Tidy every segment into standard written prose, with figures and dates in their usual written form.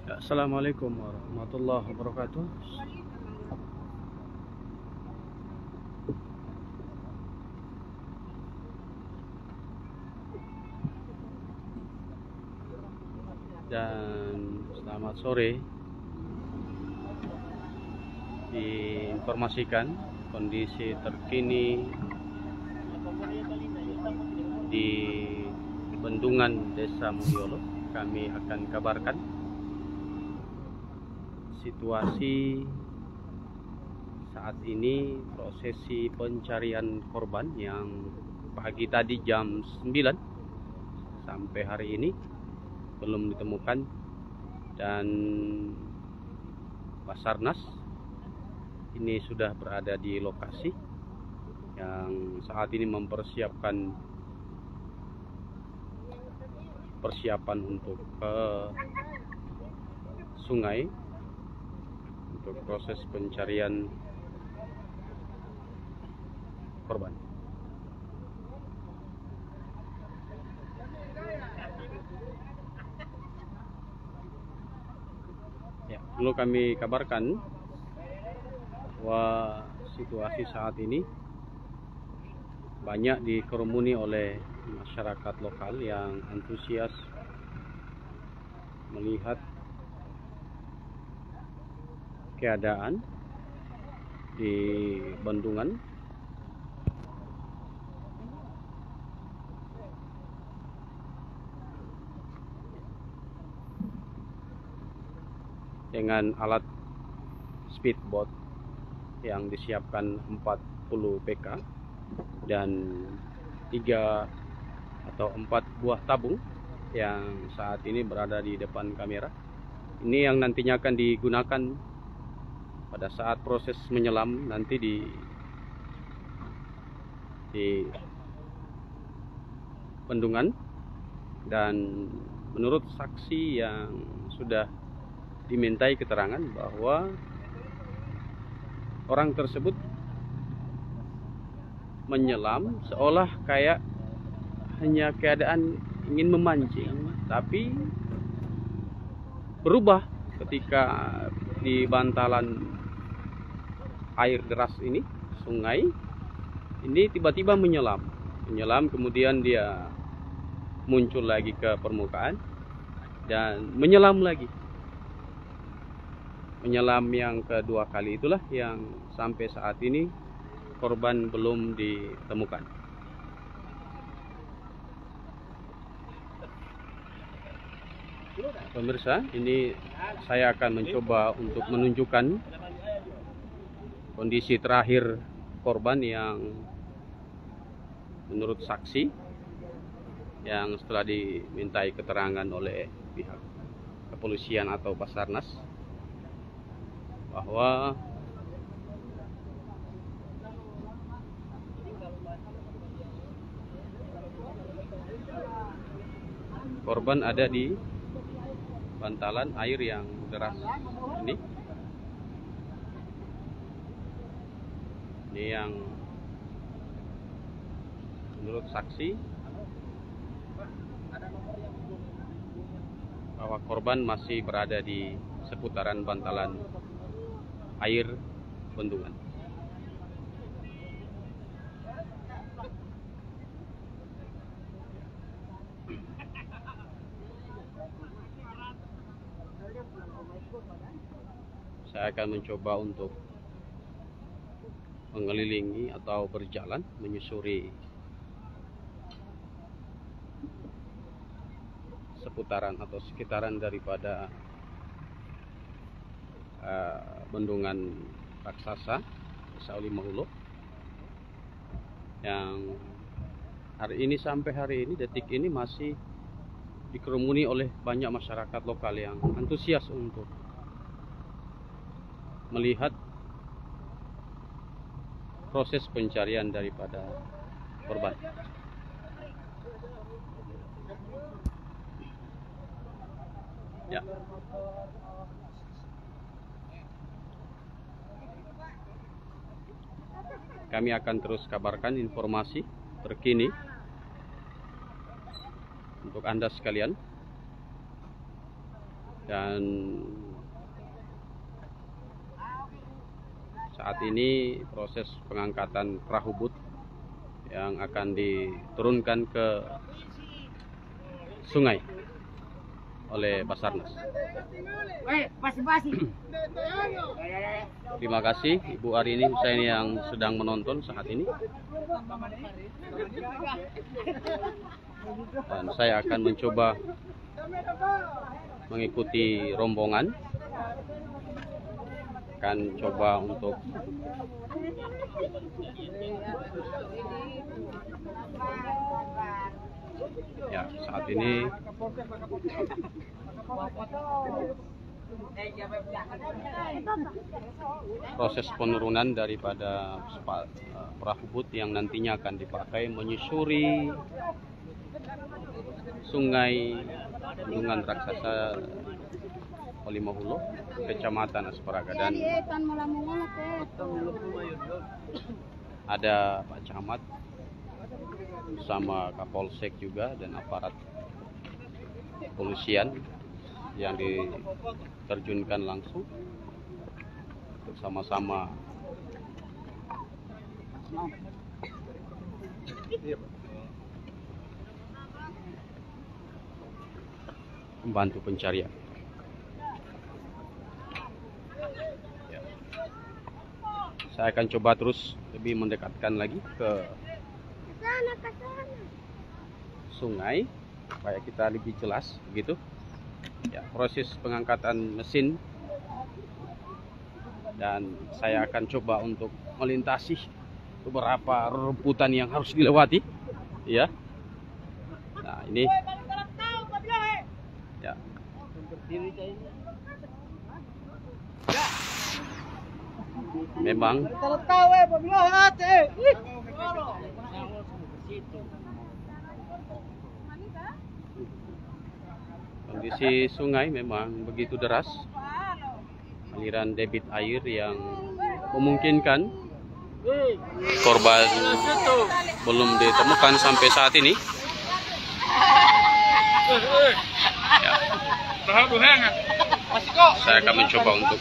Assalamualaikum warahmatullahi wabarakatuh. Dan selamat sore. Diinformasikan kondisi terkini di Bendungan Desa Mulyolo. Kami akan kabarkan situasi saat ini, prosesi pencarian korban yang pagi tadi jam 9 sampai hari ini belum ditemukan, dan Basarnas ini sudah berada di lokasi yang saat ini mempersiapkan persiapan untuk ke sungai untuk proses pencarian korban. Ya, perlu kami kabarkan bahwa situasi saat ini banyak dikerumuni oleh masyarakat lokal yang antusias melihat keadaan di bendungan dengan alat speedboat yang disiapkan 40 PK dan 3 atau 4 buah tabung yang saat ini berada di depan kamera. Ini yang nantinya akan digunakan pada saat proses menyelam nanti di bendungan. Dan menurut saksi yang sudah dimintai keterangan bahwa orang tersebut menyelam seolah kayak hanya keadaan ingin memancing, tapi berubah ketika di bantalan air deras ini, sungai ini tiba-tiba menyelam, kemudian dia muncul lagi ke permukaan dan menyelam lagi. Menyelam yang kedua kali itulah yang sampai saat ini korban belum ditemukan. Pemirsa, ini saya akan mencoba untuk menunjukkan kondisi terakhir korban yang menurut saksi yang setelah dimintai keterangan oleh pihak kepolisian atau Basarnas, bahwa korban ada di bantalan air yang deras ini. Ini yang menurut saksi bahwa korban masih berada di seputaran bantalan air bendungan. Saya akan mencoba untuk mengelilingi atau berjalan menyusuri seputaran atau sekitaran daripada bendungan raksasa Desa Mulyolo yang hari ini sampai hari ini, detik ini, masih dikerumuni oleh banyak masyarakat lokal yang antusias untuk melihat proses pencarian daripada korban. Ya. Kami akan terus kabarkan informasi terkini untuk Anda sekalian. Dan saat ini proses pengangkatan perahu boot yang akan diturunkan ke sungai oleh Basarnas. Terima kasih Ibu Arini Husaini yang sedang menonton saat ini. Dan saya akan mencoba mengikuti rombongan. Akan coba untuk ya, saat ini proses penurunan daripada perahu boot yang nantinya akan dipakai menyusuri sungai Bendungan Raksasa Polimahulu, Kecamatan Asparaga, dan ada Pak Camat bersama Kapolsek juga dan aparat kepolisian yang diterjunkan langsung untuk sama-sama membantu pencarian. Ya. Saya akan coba terus lebih mendekatkan lagi ke sungai supaya kita lebih jelas begitu. Ya, proses pengangkatan mesin, dan saya akan coba untuk melintasi beberapa rerumputan yang harus dilewati. Ya. Nah, ini ya. Memang kondisi sungai memang begitu deras, aliran debit air yang memungkinkan korban belum ditemukan sampai saat ini. Ya. Saya akan mencoba untuk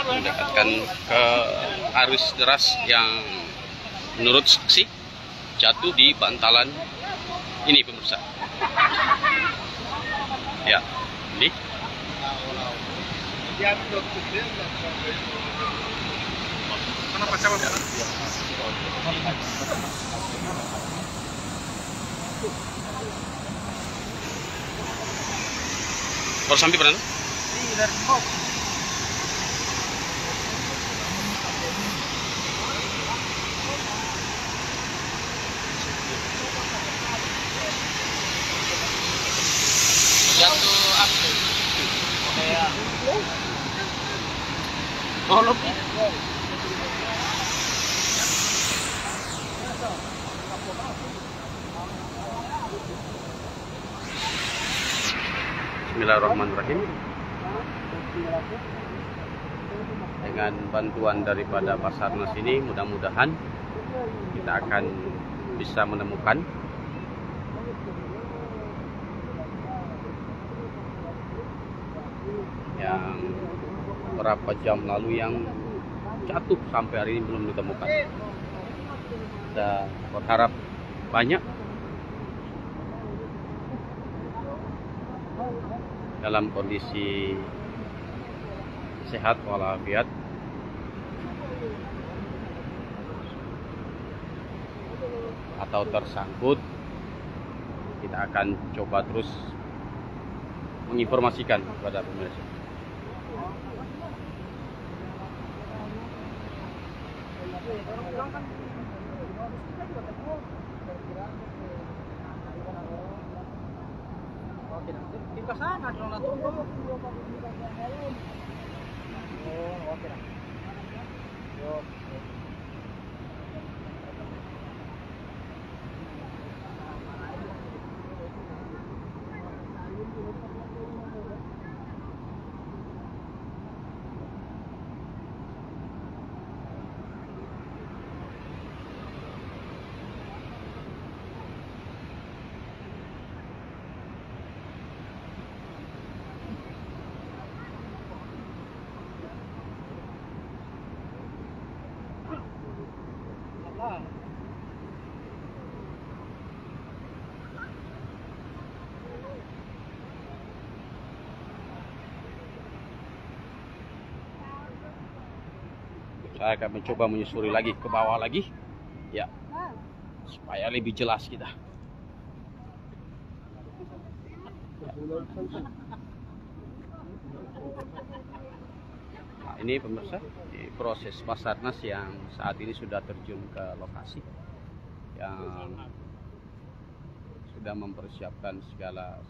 mendekatkan ke arus deras yang menurut saksi jatuh di bantalan ini, pemirsa. Ya, ini. Baru sampai berapa? Jatuh apa? Oh, lebih. Bismillahirrahmanirrahim. Dengan bantuan daripada Basarnas ini, mudah-mudahan kita akan bisa menemukan yang berapa jam lalu yang jatuh sampai hari ini belum ditemukan. Kita berharap banyak dalam kondisi sehat walafiat atau tersangkut. Kita akan coba terus menginformasikan kepada pemirsa. Ke sana dong lah tunggu. Oh, oke lah. Yo. Saya akan mencoba menyusuri lagi ke bawah lagi, ya, supaya lebih jelas kita. Nah, ini pemirsa, proses Basarnas yang saat ini sudah terjun ke lokasi, yang sudah mempersiapkan segala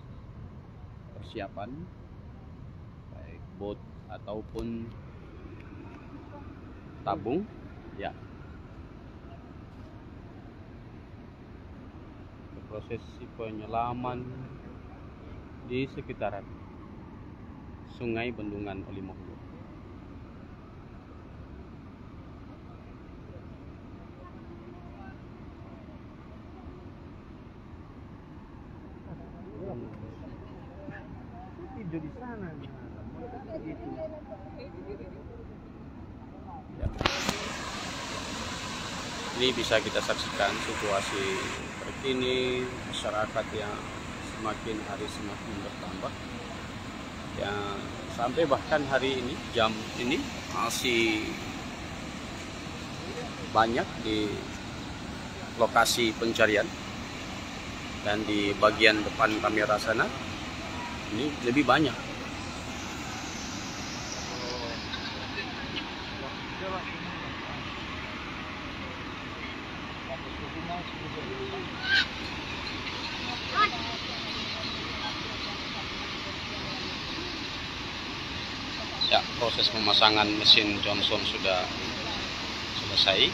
persiapan, baik bot ataupun tabung, ya. Proses penyelaman di sekitaran Sungai Bendungan Olimoholo. Tidur di sana. Ya. Ini bisa kita saksikan situasi terkini masyarakat yang semakin hari semakin bertambah. Yang sampai bahkan hari ini, jam ini masih banyak di lokasi pencarian, dan di bagian depan kamera sana ini lebih banyak. Ya, proses pemasangan mesin Johnson sudah selesai.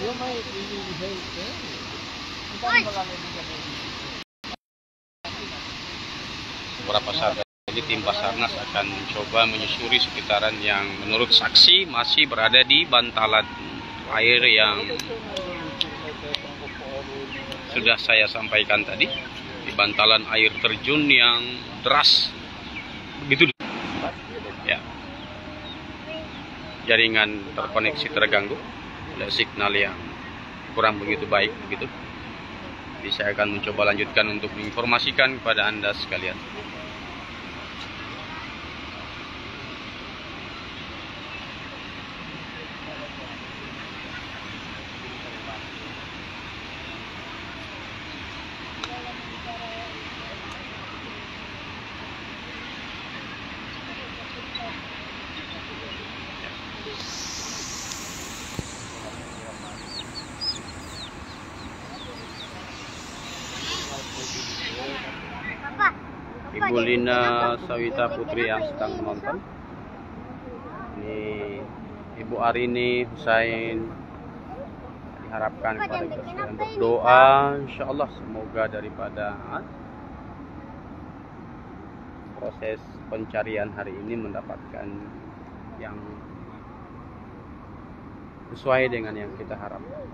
Beberapa saat lagi tim Basarnas akan coba menyusuri sekitaran yang menurut saksi masih berada di bantalan air yang sudah saya sampaikan tadi, di bantalan air terjun yang deras begitu, ya. Jaringan terkoneksi terganggu oleh signal yang kurang begitu baik begitu. Jadi saya akan mencoba lanjutkan untuk menginformasikan kepada Anda sekalian. Ibu Lina Sawita Putri yang sedang menonton. Ini Ibu Arini Husain, diharapkan kepada kita sekalian berdoa, insya Allah semoga daripada proses pencarian hari ini mendapatkan yang sesuai dengan yang kita harapkan.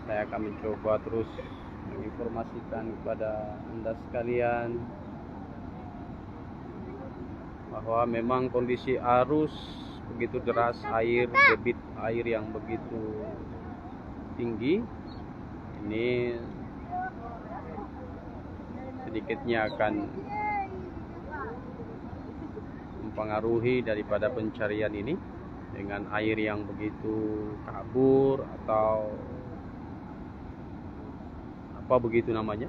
Saya akan mencoba terus menginformasikan kepada Anda sekalian bahwa memang kondisi arus begitu deras, debit air yang begitu tinggi ini sedikitnya akan mempengaruhi daripada pencarian ini, dengan air yang begitu kabur atau apa begitu namanya.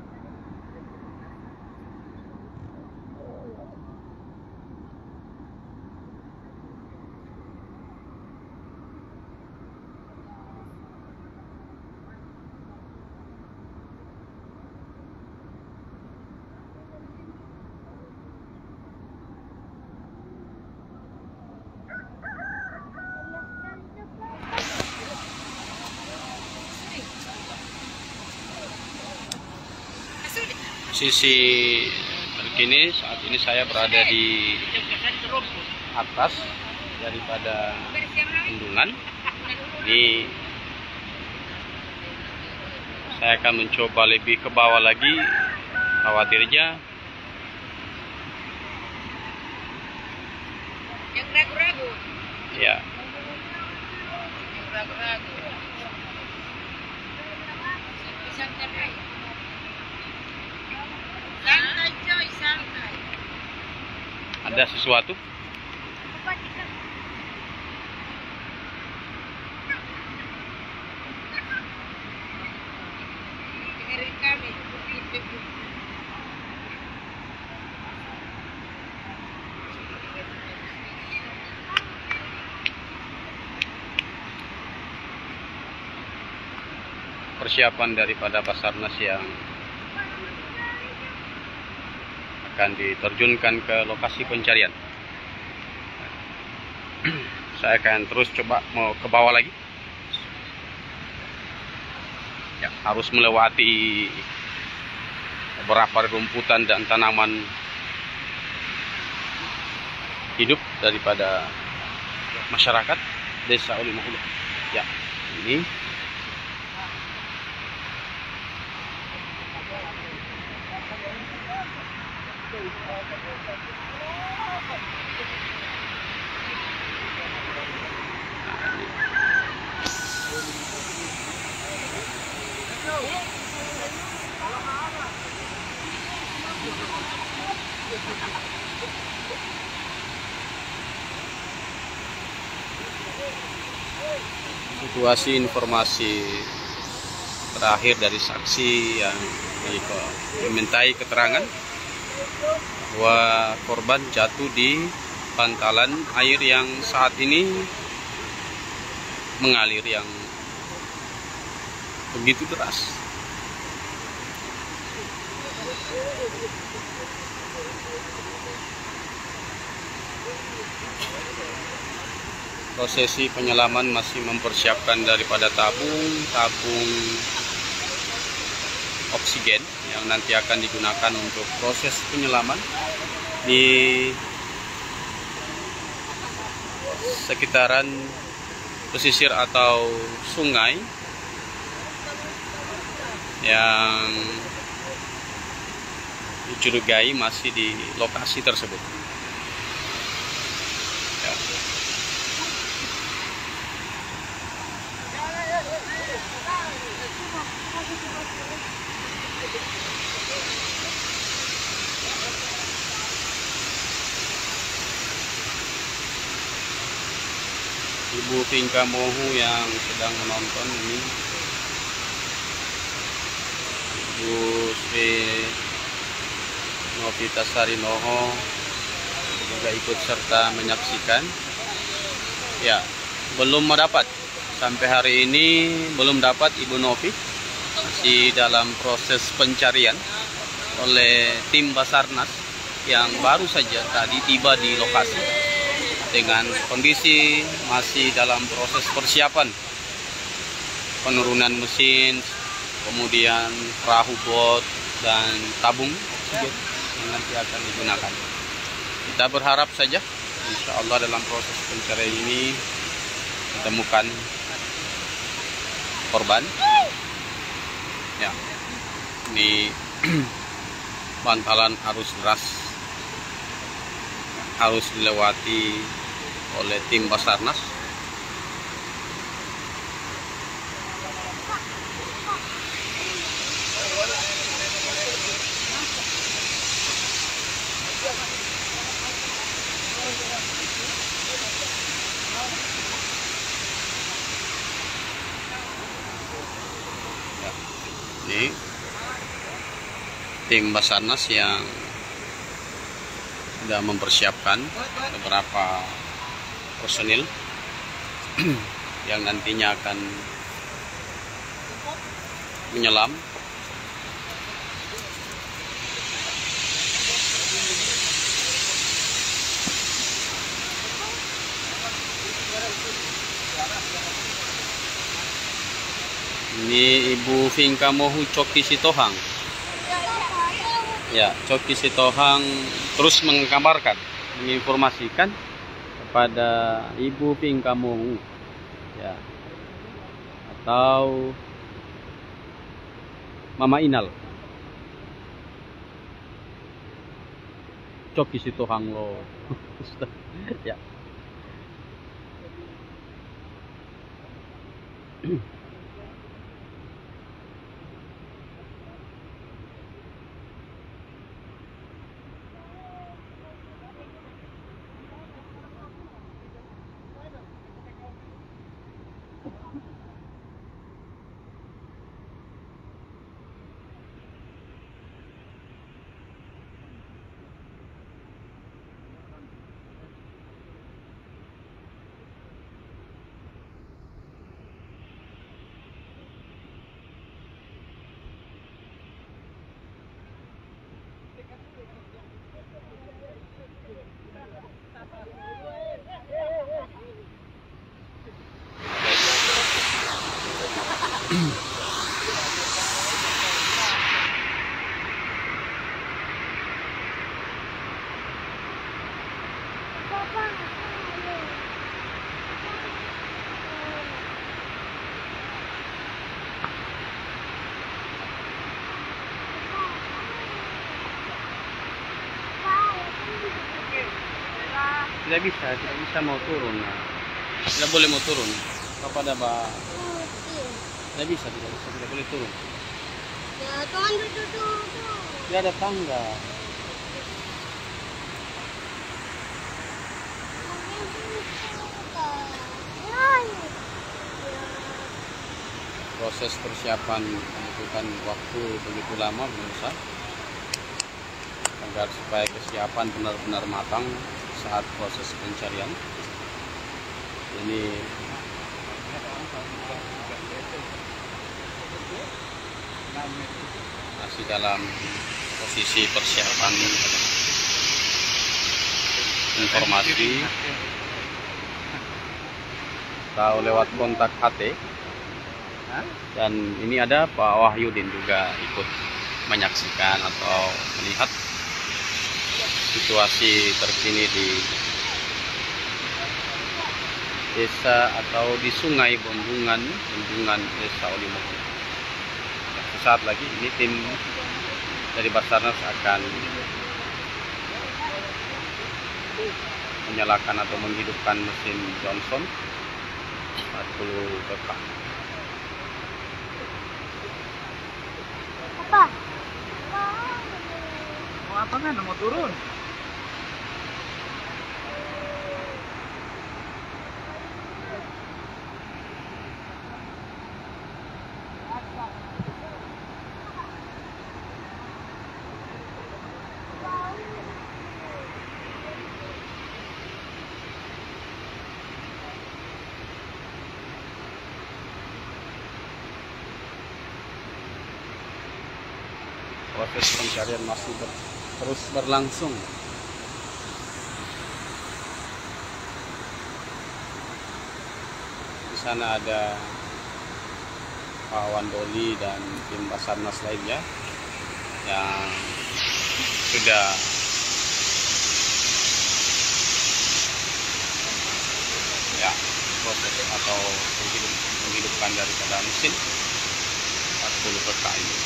Sisi terkini saat ini saya berada di atas daripada bendungan. Ini saya akan mencoba lebih ke bawah lagi, khawatirnya yang ragu-ragu. Ya. Yang ragu-ragu. Santai. Santai coy, santai. Ada sesuatu? persiapan daripada Basarnas yang akan diterjunkan ke lokasi pencarian. Saya akan terus coba mau ke bawah lagi. Ya, harus melewati beberapa rumputan dan tanaman hidup daripada masyarakat Desa Ulu Mahulu. Ya, ini situasi informasi terakhir dari saksi yang dimintai keterangan bahwa korban jatuh di bantalan air yang saat ini mengalir yang begitu deras. Prosesi penyelaman masih mempersiapkan daripada tabung oksigen yang nanti akan digunakan untuk proses penyelaman di sekitaran pesisir atau sungai yang dicurigai masih di lokasi tersebut. Ya. Ibu Pinka Mohu yang sedang menonton ini, Ibu Sri Novita Sarinoho juga ikut serta menyaksikan. Ya, belum mendapat sampai hari ini, belum dapat Ibu Novi, masih dalam proses pencarian oleh tim Basarnas yang baru saja tadi tiba di lokasi dengan kondisi masih dalam proses persiapan penurunan mesin, kemudian perahu bot dan tabung oksigen yang nanti akan digunakan. Kita berharap saja insya Allah dalam proses pencarian ini ditemukan korban. Ya, ini bantalan arus deras harus dilewati oleh tim Basarnas. Ya, ini tim Basarnas yang sudah mempersiapkan beberapa personil yang nantinya akan menyelam. Ini Ibu Pinka Mohu Coki Sitohang. Ya, Coki Sitohang terus mengabarkan, menginformasikan kepada Ibu Pinka Mohu, ya, atau Mama Inal. Coki Sitohang lo. Ya. tidak bisa mau turun. Nah, tidak boleh mau turun. Kepada tidak boleh turun. Ya, jangan duduk. Tidak ada tangga. Proses persiapan membutuhkan waktu begitu lama pemirsa, agar supaya kesiapan benar-benar matang saat proses pencarian. Ini masih dalam posisi persiapan informasi atau lewat kontak HT. Dan ini ada Pak Wahyudin juga ikut menyaksikan atau melihat situasi terkini di desa atau di sungai bendungan Desa Olimogo. Sesaat lagi ini tim dari Basarnas akan menyalakan atau menghidupkan mesin Johnson 40 PK. Mau apa kan? Mau turun? Proses pencarian masih terus berlangsung. Di sana ada Pak Wandoli dan tim Basarnas lainnya yang sudah proses atau menghidupkan daripada mesin 40 PK ini.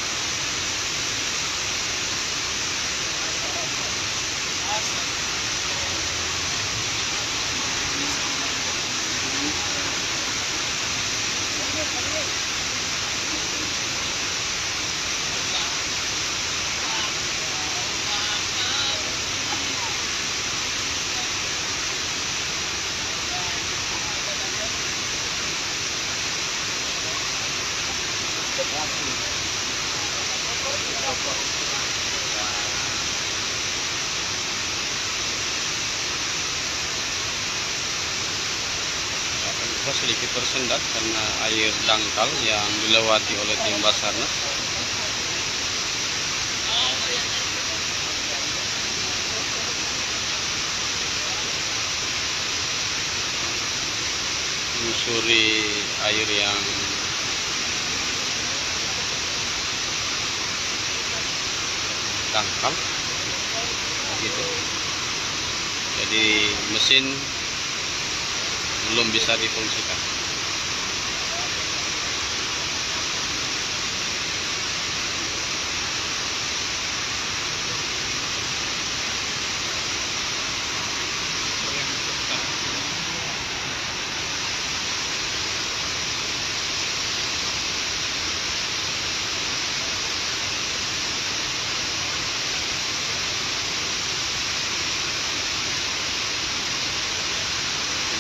Sedikit tersendat karena air dangkal yang dilewati oleh tim Basarnas. Menyusuri air yang dangkal begitu. Jadi mesin belum bisa difungsikan.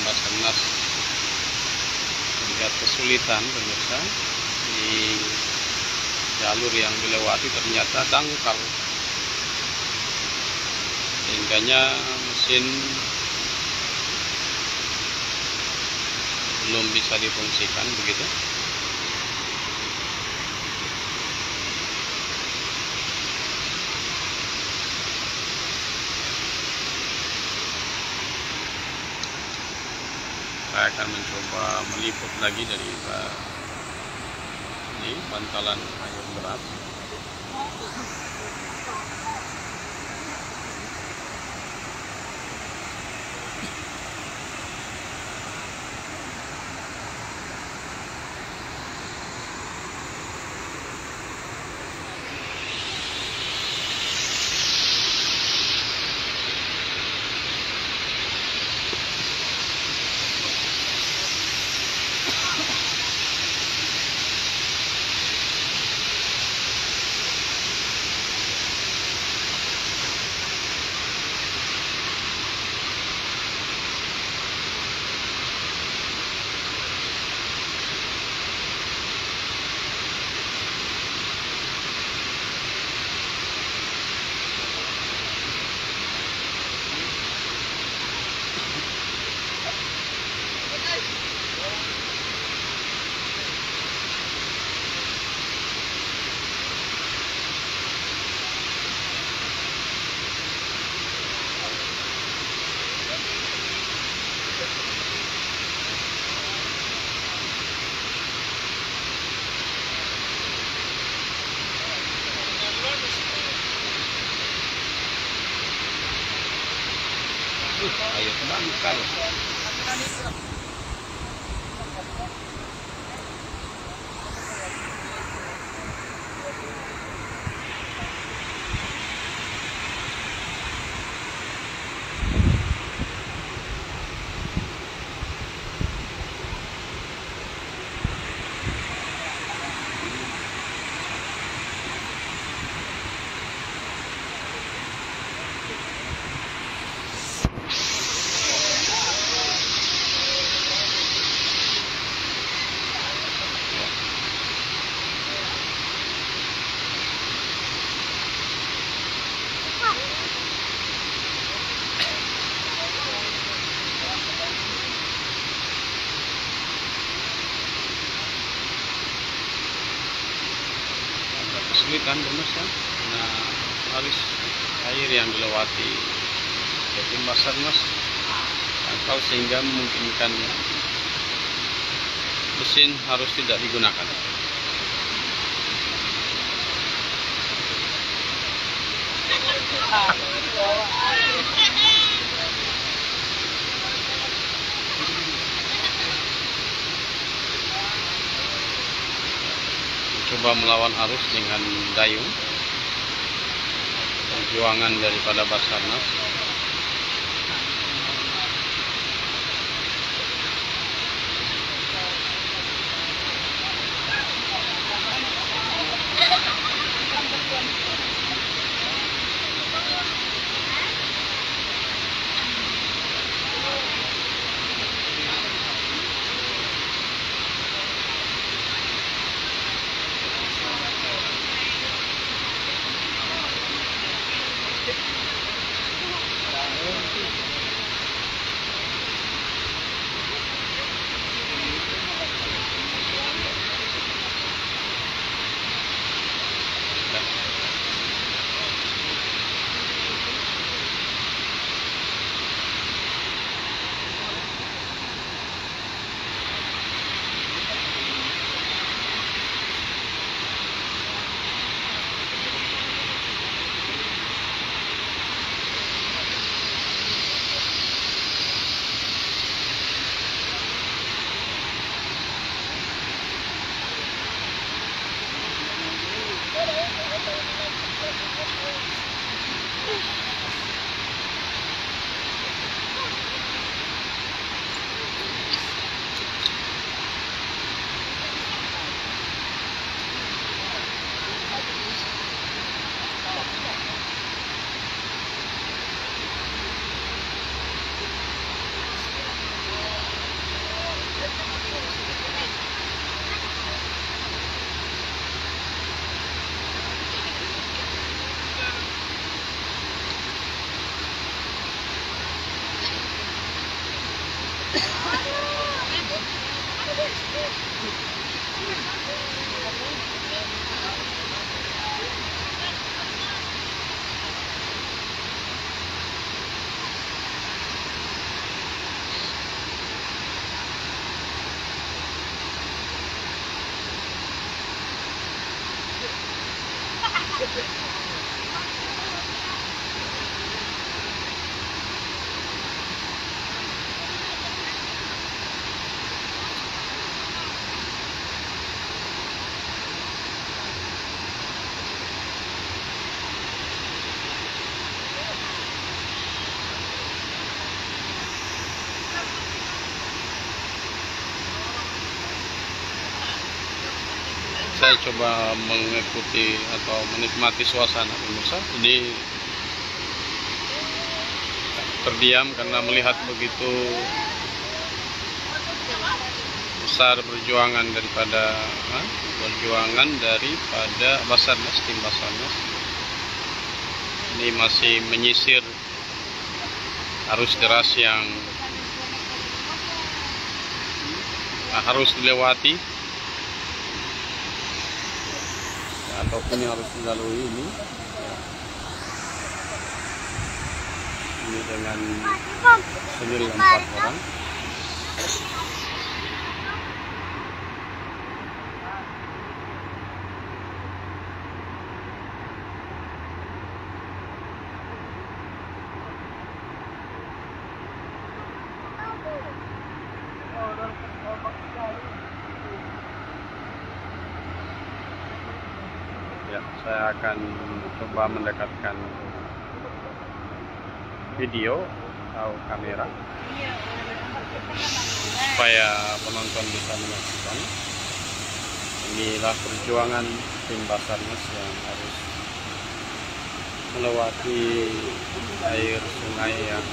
Basarnas melihat kesulitan pemirsa di jalur yang dilewati ternyata dangkal, sehingganya mesin belum bisa difungsikan begitu. Saya akan mencoba meliput lagi dari ini bantalan air deras. Air dangkal. Kesulitan pemirsa, nah harus air yang dilewati tim Basarnas dangkal sehingga memungkinkan mesin harus tidak digunakan. Coba melawan arus dengan dayung, perjuangan daripada Basarnas. Saya coba mengikuti atau menikmati suasana pemirsa. Ini terdiam karena melihat begitu besar perjuangan daripada Basarnas, tim Basarnas. Ini masih menyisir arus deras yang harus dilewati ataupun yang harus dilalui ini dengan personil 4 orang. saya akan coba mendekatkan video atau kamera supaya penonton bisa menyaksikan. Inilah perjuangan tim Basarnas yang harus melewati air sungai yang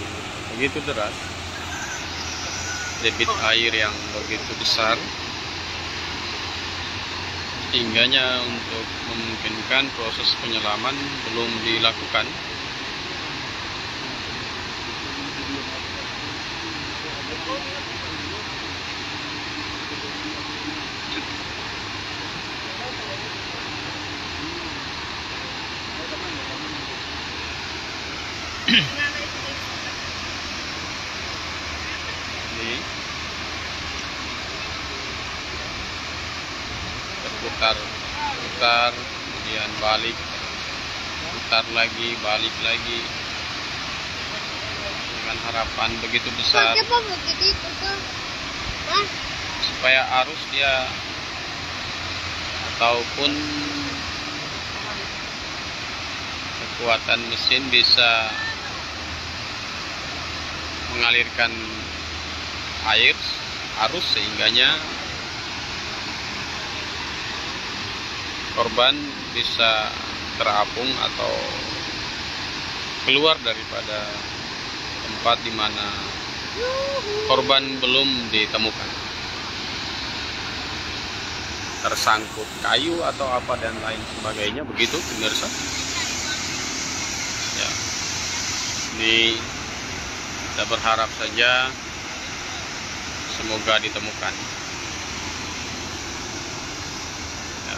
begitu deras, debit air yang begitu besar, sehingganya untuk memungkinkan proses penyelaman belum dilakukan. Ini putar, kemudian balik, putar lagi, balik lagi, dengan harapan begitu besar supaya arus dia ataupun kekuatan mesin bisa mengalirkan air arus sehingganya korban bisa terapung atau keluar daripada tempat di mana korban belum ditemukan, tersangkut kayu atau apa dan lain sebagainya, begitu pemirsa. Ya, ini kita berharap saja semoga ditemukan. Ya,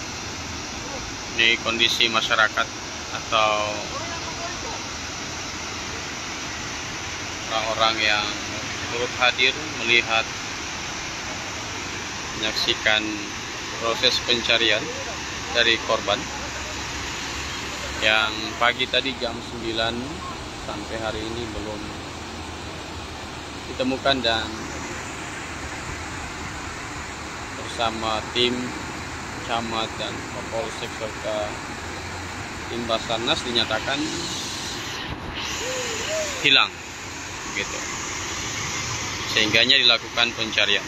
ini kondisi masyarakat atau orang-orang yang turut hadir melihat, menyaksikan proses pencarian dari korban yang pagi tadi jam 9 sampai hari ini belum ditemukan, dan bersama tim camat dan Kapolsek serta tim Basarnas dinyatakan hilang, begitu, sehingganya dilakukan pencarian.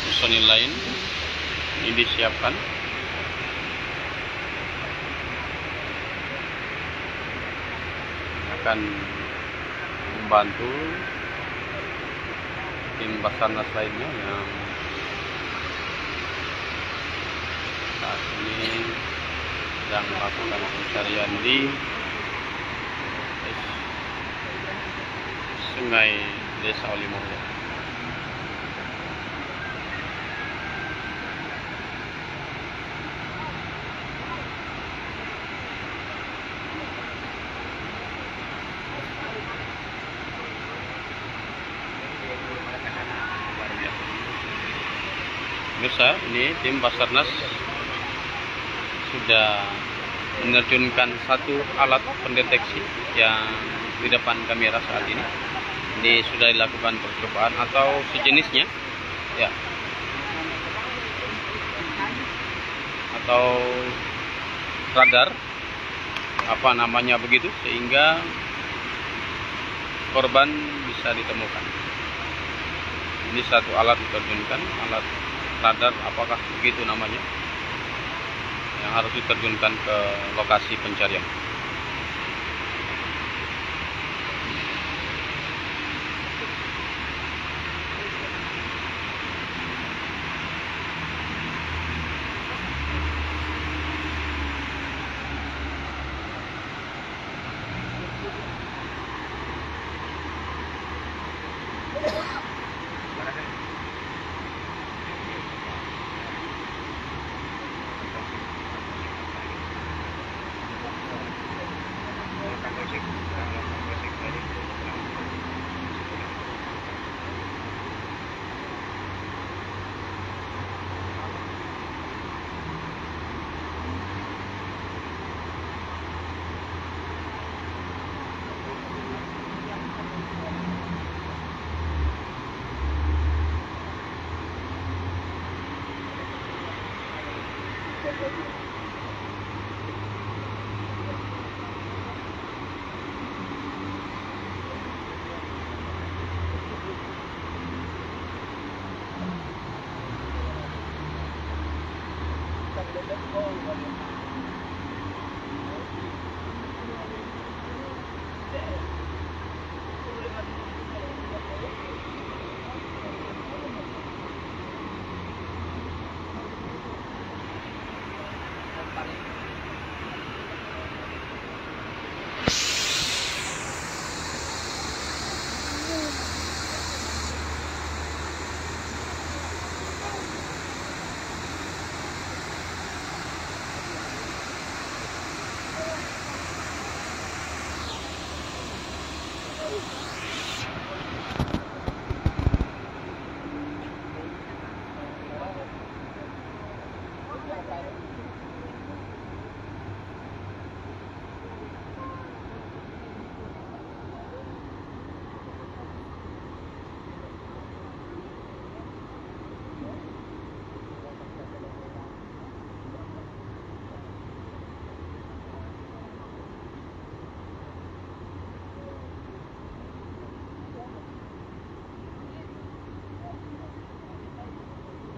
Personil lain ini disiapkan akan membantu tim Basarnas lainnya yang saat ini sedang melakukan pencarian di sungai Desa Olimulyo. Pemirsa, ini tim Basarnas sudah menerjunkan satu alat pendeteksi yang di depan kamera saat ini. Ini sudah dilakukan percobaan atau sejenisnya, ya, atau radar, apa namanya begitu, sehingga korban bisa ditemukan. Ini satu alat diterjunkan, alat radar, apakah begitu namanya, yang harus diterjunkan ke lokasi pencarian.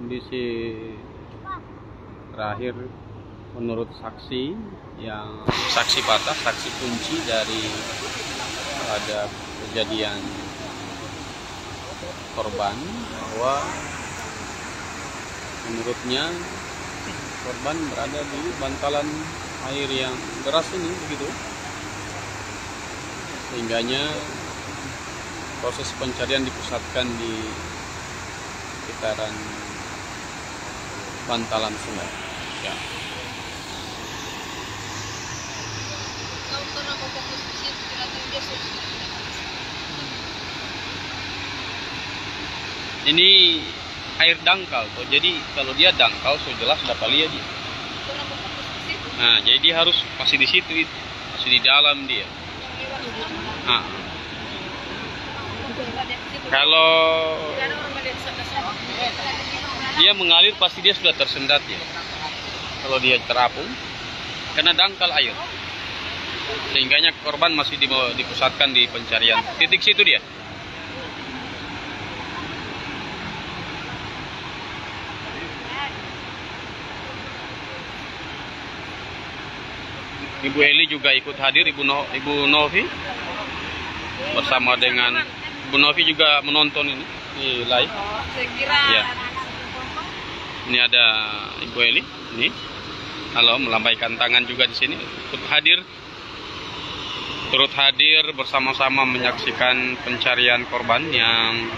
Kondisi terakhir menurut saksi patah, saksi kunci dari pada kejadian korban, bahwa menurutnya korban berada di bantalan air yang deras ini, begitu, sehingganya proses pencarian dipusatkan di sekitaran bantalan sungai. Ya. Ini air dangkal tuh. Jadi kalau dia dangkal, so jelas dapat lihat dia. Nah, jadi dia harus pasti di situ, masih di dalam dia. Nah, kalau dia mengalir pasti dia sudah tersendat ya. Kalau dia terapung, karena dangkal air, sehingganya korban masih dipusatkan di pencarian. Titik situ dia. Ibu Eli juga ikut hadir, Ibu Novi bersama dengan Ibu Novi juga menonton ini di live. Ya. Ini ada Ibu Eli, ini, halo, melambaikan tangan juga di sini, turut hadir bersama-sama menyaksikan pencarian korban yang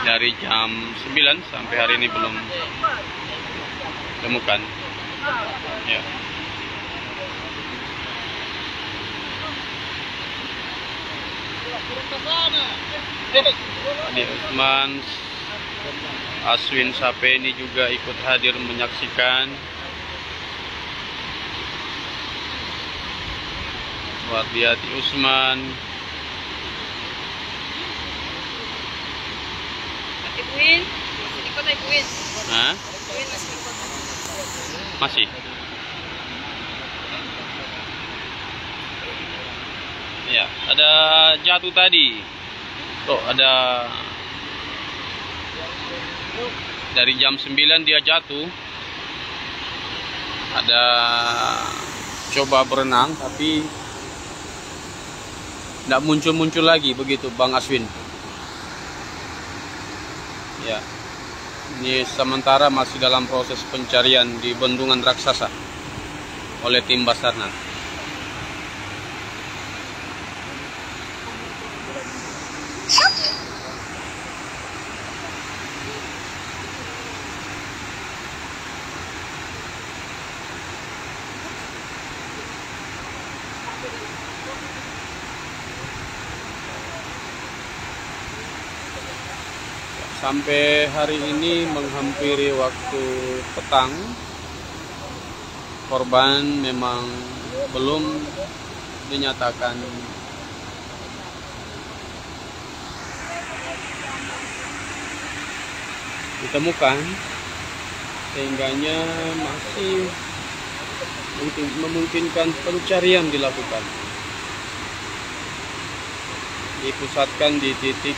dari jam 9 sampai hari ini belum ditemukan. Ya. Adi Usman Aswin Sapeni juga ikut hadir menyaksikan. Wardiati Usman. Ibuin, masih ikut Ibuin. Hah? Ibuin masih ikut. Masih. Ya, ada jatuh tadi. Tuh, ada dari jam 9 dia jatuh. Ada coba berenang tapi tidak muncul-muncul lagi begitu Bang Aswin. Ya. Ini sementara masih dalam proses pencarian di Bendungan Raksasa oleh tim Basarnas. Sampai hari ini menghampiri waktu petang, korban memang belum dinyatakan ditemukan, sehingganya masih memungkinkan pencarian dilakukan. Dipusatkan di titik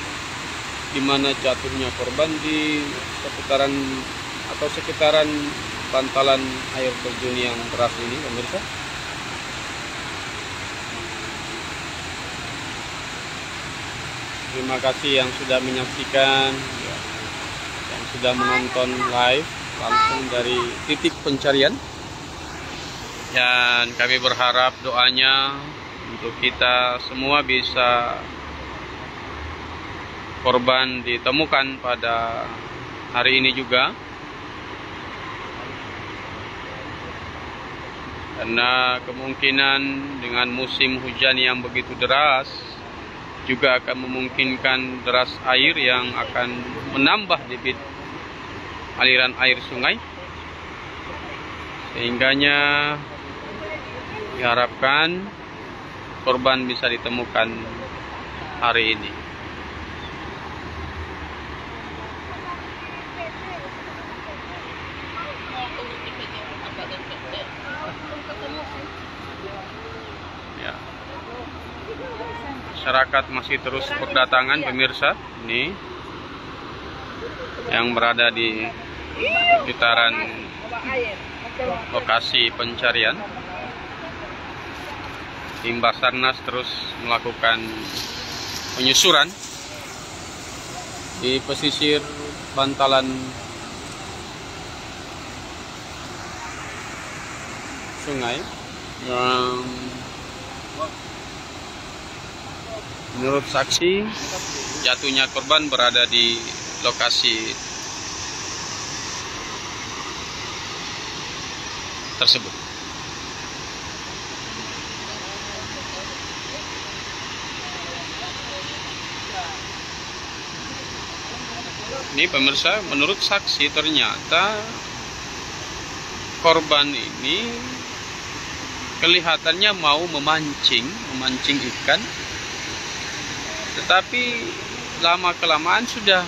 di mana jatuhnya korban di seputaran atau sekitaran bantalan air terjun yang deras ini, pemirsa. Terima kasih yang sudah menyaksikan, yang sudah menonton live langsung dari titik pencarian. Dan kami berharap doanya untuk kita semua bisa korban ditemukan pada hari ini juga, karena kemungkinan dengan musim hujan yang begitu deras juga akan memungkinkan deras air yang akan menambah debit aliran air sungai, sehingganya diharapkan korban bisa ditemukan hari ini. Ya. Masyarakat masih terus berdatangan, pemirsa. Ini yang berada di sekitaran lokasi pencarian. Tim Basarnas terus melakukan penyusuran di pesisir bantalan sungai yang menurut saksi jatuhnya korban berada di lokasi tersebut. Ini pemirsa, menurut saksi ternyata korban ini kelihatannya mau memancing ikan, tetapi lama-kelamaan sudah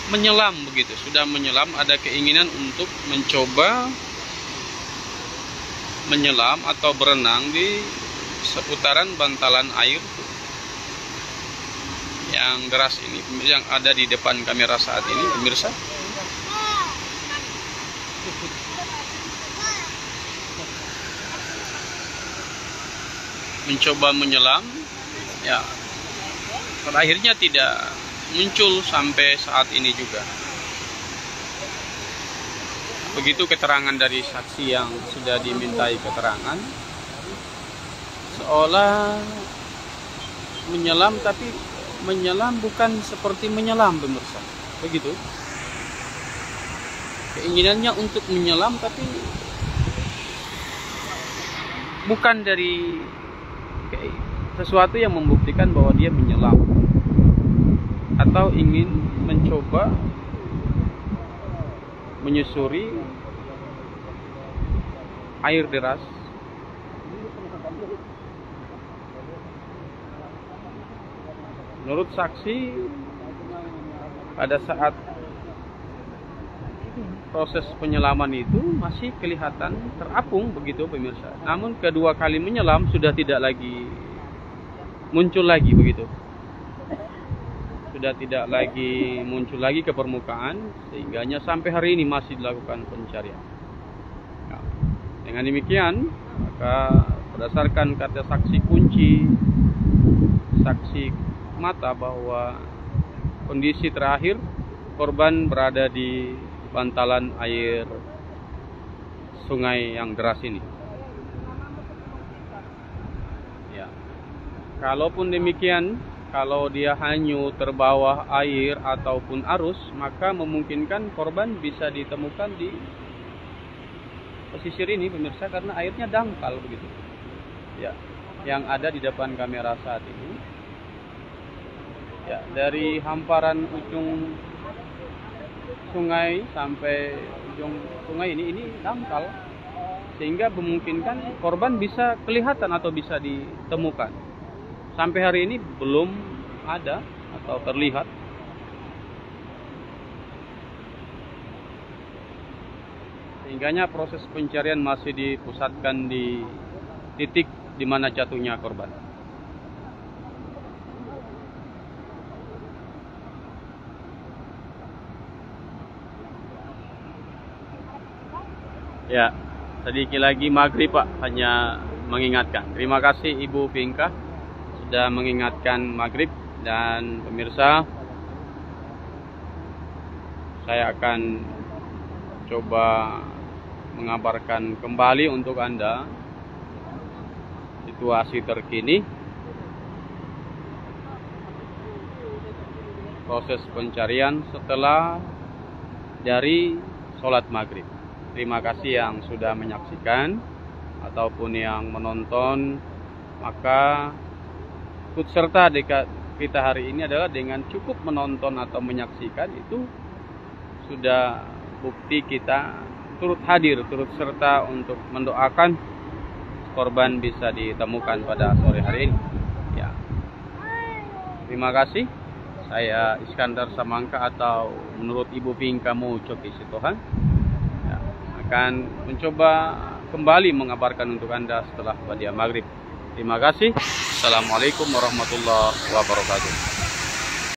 menyelam begitu, ada keinginan untuk mencoba menyelam atau berenang di seputaran bantalan air yang deras ini, yang ada di depan kamera saat ini, pemirsa. Mencoba menyelam, ya, pada akhirnya tidak muncul sampai saat ini juga. Begitu keterangan dari saksi yang sudah dimintai keterangan, seolah menyelam, tapi menyelam bukan seperti menyelam, pemirsa. Begitu. Keinginannya untuk menyelam, tapi bukan dari sesuatu yang membuktikan bahwa dia menyelam, atau ingin mencoba menyusuri air deras menurut saksi pada saat proses penyelaman itu masih kelihatan terapung begitu pemirsa. Namun kedua kali menyelam sudah tidak lagi muncul lagi begitu. Sudah tidak lagi muncul lagi ke permukaan, sehingganya sampai hari ini masih dilakukan pencarian. Nah, dengan demikian, maka berdasarkan kata saksi kunci, saksi mata bahwa kondisi terakhir korban berada di bantalan air sungai yang deras ini. Ya. Kalaupun demikian, kalau dia hanyut terbawa air ataupun arus, maka memungkinkan korban bisa ditemukan di pesisir ini pemirsa, karena airnya dangkal begitu. Ya, yang ada di depan kamera saat ini. Ya, dari hamparan ujung sungai sampai ujung sungai ini dangkal, sehingga memungkinkan korban bisa kelihatan atau bisa ditemukan. Sampai hari ini belum ada atau terlihat. Sehingganya proses pencarian masih dipusatkan di titik di mana jatuhnya korban. Ya, sedikit lagi maghrib Pak, hanya mengingatkan. Terima kasih Ibu Pinka sudah mengingatkan maghrib. Dan pemirsa, saya akan coba mengabarkan kembali untuk Anda situasi terkini proses pencarian setelah dari sholat maghrib. Terima kasih yang sudah menyaksikan ataupun yang menonton. Maka ikut serta kita hari ini adalah dengan cukup menonton atau menyaksikan, itu sudah bukti kita turut hadir, turut serta untuk mendoakan korban bisa ditemukan pada sore hari ini. Ya. Terima kasih. Saya Iskandar Samangka atau menurut Ibu Pinka Coki Sitohan, ya, akan mencoba kembali mengabarkan untuk Anda setelah pada maghrib. Terima kasih. Assalamualaikum warahmatullahi wabarakatuh.